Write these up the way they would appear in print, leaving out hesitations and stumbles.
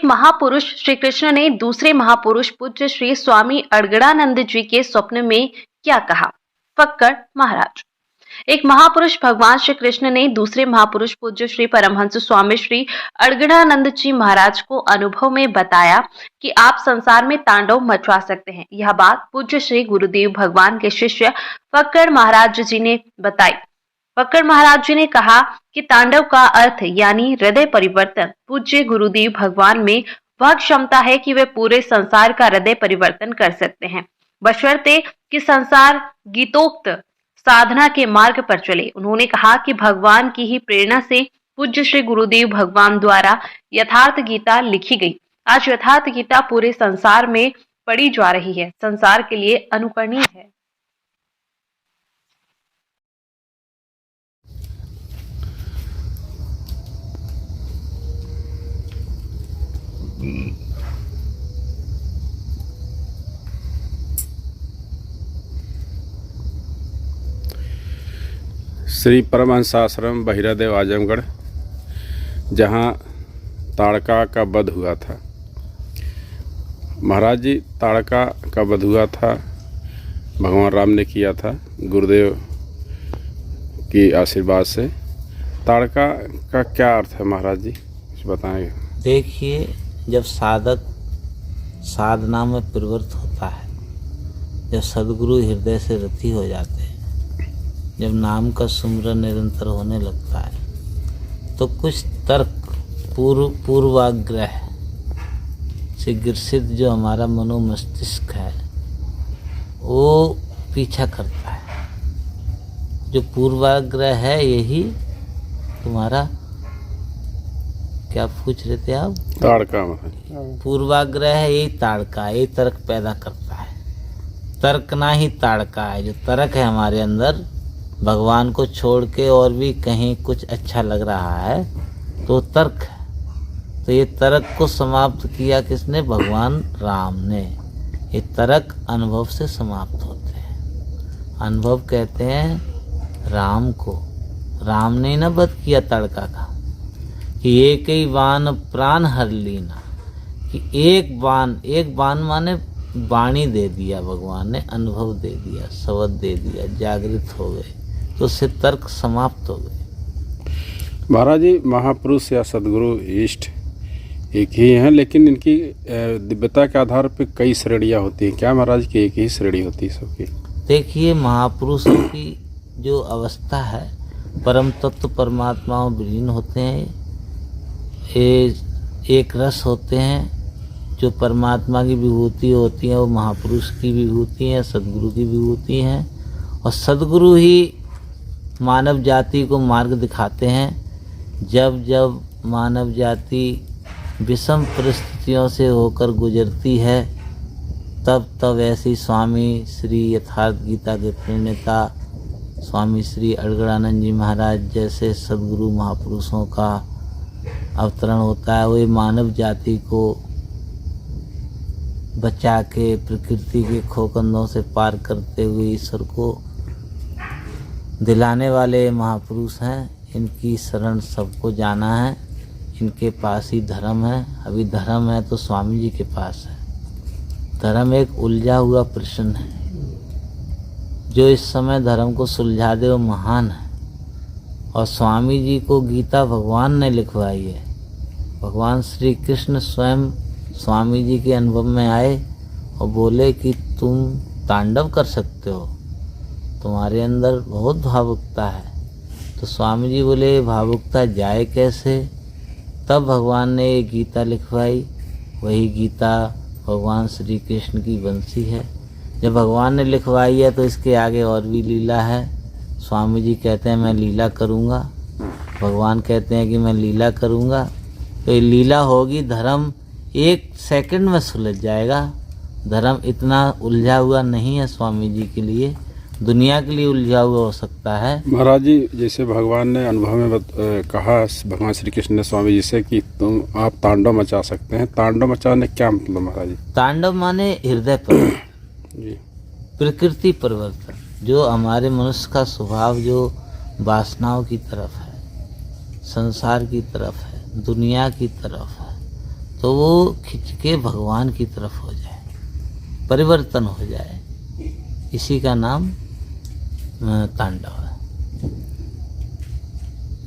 महापुरुष श्री कृष्ण ने दूसरे महापुरुष पूज्य श्री स्वामी अड़गड़ानंद जी के स्वप्न में क्या कहा? फक्कड़ महाराज। एक महापुरुष भगवान श्री कृष्ण ने दूसरे महापुरुष पूज्य श्री परमहंस स्वामी श्री अड़गड़ानंद जी महाराज को अनुभव में बताया कि आप संसार में तांडव मचवा सकते हैं। यह बात पूज्य श्री गुरुदेव भगवान के शिष्य फक्कड़ महाराज जी ने बताई। फक्कड़ महाराज जी ने कहा कि तांडव का अर्थ यानी हृदय परिवर्तन। पूज्य गुरुदेव भगवान में वह क्षमता है कि वे पूरे संसार का हृदय परिवर्तन कर सकते हैं, बशर्ते कि संसार गीतोक्त साधना के मार्ग पर चले। उन्होंने कहा कि भगवान की ही प्रेरणा से पूज्य श्री गुरुदेव भगवान द्वारा यथार्थ गीता लिखी गई। आज यथार्थ गीता पूरे संसार में पढ़ी जा रही है, संसार के लिए अनुकरणीय है। श्री परमहंस आश्रम बहिरादेव आजमगढ़, जहाँ ताड़का का वध हुआ था। महाराज जी, ताड़का का वध हुआ था, भगवान राम ने किया था गुरुदेव की आशीर्वाद से। ताड़का का क्या अर्थ है महाराज जी, कुछ बताएंगे? देखिए, जब साधक साधना में प्रवृत्त होता है, जब सद्गुरु हृदय से रति हो जाते हैं, जब नाम का सुमिरन निरंतर होने लगता है, तो कुछ तर्क पूर्वाग्रह से ग्रसित जो हमारा मनोमस्तिष्क है वो पीछा करता है। जो पूर्वाग्रह है यही तुम्हारा, क्या पूछ रहे थे आप? ताड़का। पूर्वाग्रह है, यही ताड़का, यही तर्क पैदा करता है। तर्क ना ही ताड़का है। जो तर्क है हमारे अंदर, भगवान को छोड़ के और भी कहीं कुछ अच्छा लग रहा है तो तर्क है। तो ये तर्क को समाप्त किया किसने? भगवान राम ने। ये तर्क अनुभव से समाप्त होते हैं। अनुभव कहते हैं राम को। राम ने न वध किया ताड़का का कि एक ही बाण प्राण हर लीना, कि एक बाण माने वाणी दे दिया भगवान ने, अनुभव दे दिया, शब्द दे दिया, जागृत हो गए, तो उससे तर्क समाप्त हो गए। महाराज जी, महापुरुष या सदगुरु इष्ट एक ही हैं, लेकिन इनकी दिव्यता के आधार पर कई श्रेणियाँ होती हैं। क्या महाराज की एक ही श्रेणी होती है सबकी? देखिए, महापुरुषों की जो अवस्था है, परम तत्व परमात्मा में विलीन होते हैं। एक रस होते हैं। जो परमात्मा की विभूति होती है वो महापुरुष की विभूति है, सदगुरु की विभूति है। और सदगुरु ही मानव जाति को मार्ग दिखाते हैं। जब जब मानव जाति विषम परिस्थितियों से होकर गुजरती है, तब तब ऐसी स्वामी श्री यथार्थ गीता के प्रणेता स्वामी श्री अड़गड़ानंद जी महाराज जैसे सदगुरु महापुरुषों का अवतरण होता है। वही मानव जाति को बचा के प्रकृति के खोखंदों से पार करते हुए ईश्वर को दिलाने वाले महापुरुष हैं। इनकी शरण सबको जाना है। इनके पास ही धर्म है। अभी धर्म है तो स्वामी जी के पास है। धर्म एक उलझा हुआ प्रश्न है। जो इस समय धर्म को सुलझा दे वो महान है। और स्वामी जी को गीता भगवान ने लिखवाई है। भगवान श्री कृष्ण स्वयं स्वामी जी के अनुभव में आए और बोले कि तुम तांडव कर सकते हो, तुम्हारे अंदर बहुत भावुकता है। तो स्वामी जी बोले भावुकता जाए कैसे? तब भगवान ने ये गीता लिखवाई। वही गीता भगवान श्री कृष्ण की बंसी है। जब भगवान ने लिखवाई है तो इसके आगे और भी लीला है। स्वामी जी कहते हैं मैं लीला करूँगा, भगवान कहते हैं कि मैं लीला करूँगा। तो ये लीला होगी। धर्म एक सेकंड में सुलझ जाएगा। धर्म इतना उलझा हुआ नहीं है स्वामी जी के लिए, दुनिया के लिए उलझा हुआ हो सकता है। महाराज जी, जैसे भगवान ने अनुभव में कहा, भगवान श्री कृष्ण ने स्वामी जी से कि आप तांडव मचा सकते हैं। तांडव मचाने क्या मतलब महाराज जी? तांडव माने हृदय परिवर्तन, प्रकृति परिवर्तन। जो हमारे मनुष्य का स्वभाव जो वासनाओं की तरफ है, संसार की तरफ है, दुनिया की तरफ है, तो वो खिंच के भगवान की तरफ हो जाए, परिवर्तन हो जाए। इसी का नाम तांडव है।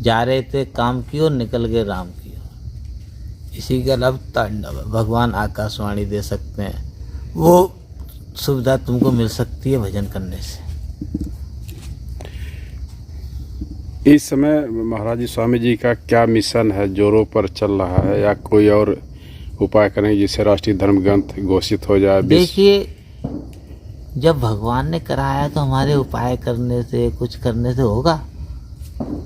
जा रहे थे काम की ओर, निकल गए राम की ओर, इसी का नाम तांडव है। भगवान आकाशवाणी दे सकते हैं, वो सुविधा तुमको मिल सकती है भजन करने से। इस समय महाराज जी स्वामी जी का क्या मिशन है, जोरों पर चल रहा है, या कोई और उपाय करेंगे जिससे राष्ट्रीय धर्म ग्रंथ घोषित हो जाए? देखिए, जब भगवान ने कराया तो हमारे उपाय करने से, कुछ करने से होगा?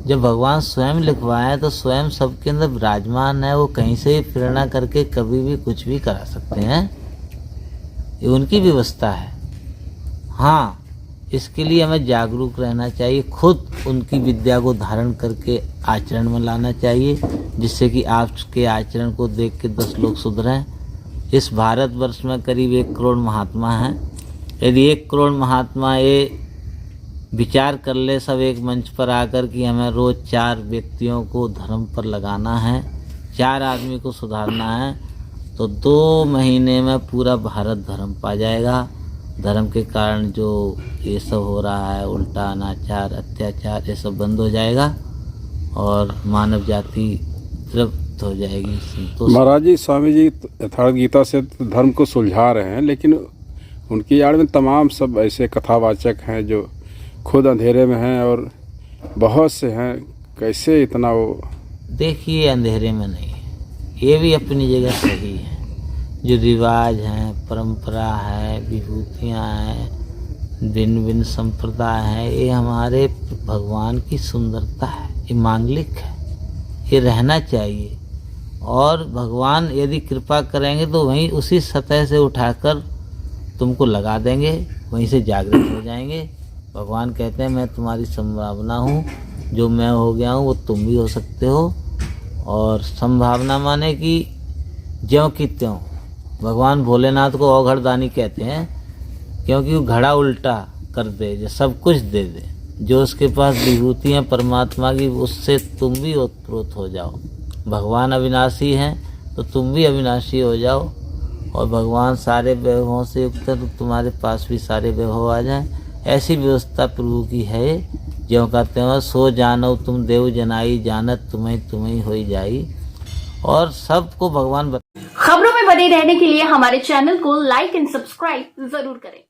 जब भगवान स्वयं लिखवाए तो स्वयं सबके अंदर विराजमान है, वो कहीं से भी प्रेरणा करके कभी भी कुछ भी करा सकते हैं, ये उनकी व्यवस्था है। हाँ, इसके लिए हमें जागरूक रहना चाहिए, खुद उनकी विद्या को धारण करके आचरण में लाना चाहिए, जिससे कि आपके आचरण को देख के 10 लोग सुधरें। इस भारतवर्ष में करीब 1 करोड़ महात्मा हैं। यदि 1 करोड़ महात्मा ये विचार कर ले सब एक मंच पर आकर कि हमें रोज़ 4 व्यक्तियों को धर्म पर लगाना है, 4 आदमी को सुधारना है, तो 2 महीने में पूरा भारत धर्म पा जाएगा। धर्म के कारण जो ये सब हो रहा है, उल्टा अनाचार, अत्याचार, ये सब बंद हो जाएगा और मानव जाति तृप्त हो जाएगी, संतोष। महाराज जी स्वामी जी यथार्थ गीता से तो धर्म को सुलझा रहे हैं, लेकिन उनकी आड़ में तमाम सब ऐसे कथावाचक हैं जो खुद अंधेरे में हैं और बहुत से हैं। कैसे इतना वो? देखिए, अंधेरे में नहीं है, ये भी अपनी जगह सही है। जो रिवाज हैं, परंपरा है, विभूतियाँ हैं, भिन्न भिन्न संप्रदाय हैं, ये हमारे भगवान की सुंदरता है, ये मांगलिक है, ये रहना चाहिए। और भगवान यदि कृपा करेंगे तो वहीं उसी सतह से उठाकर तुमको लगा देंगे, वहीं से जागृत हो जाएंगे। भगवान कहते हैं मैं तुम्हारी संभावना हूँ, जो मैं हो गया हूँ वो तुम भी हो सकते हो। और संभावना माने कि ज्यों की त्यों। भगवान भोलेनाथ को औघड़दानी कहते हैं, क्योंकि वो घड़ा उल्टा कर दे, जो सब कुछ दे दे। जो उसके पास विभूति है परमात्मा की, उससे तुम भी ओतप्रोत हो जाओ। भगवान अविनाशी हैं तो तुम भी अविनाशी हो जाओ। और भगवान सारे वैभवों से युक्त है तो तुम्हारे पास भी सारे वैभव आ जाएं। ऐसी व्यवस्था प्रभु की है। ज्यों कहते हैं सो जानो तुम देव जनाई, जानत तुम्हें तुम्हें हो जाई। और सबको भगवान खबरों में बने रहने के लिए हमारे चैनल को लाइक एंड सब्सक्राइब जरूर करें।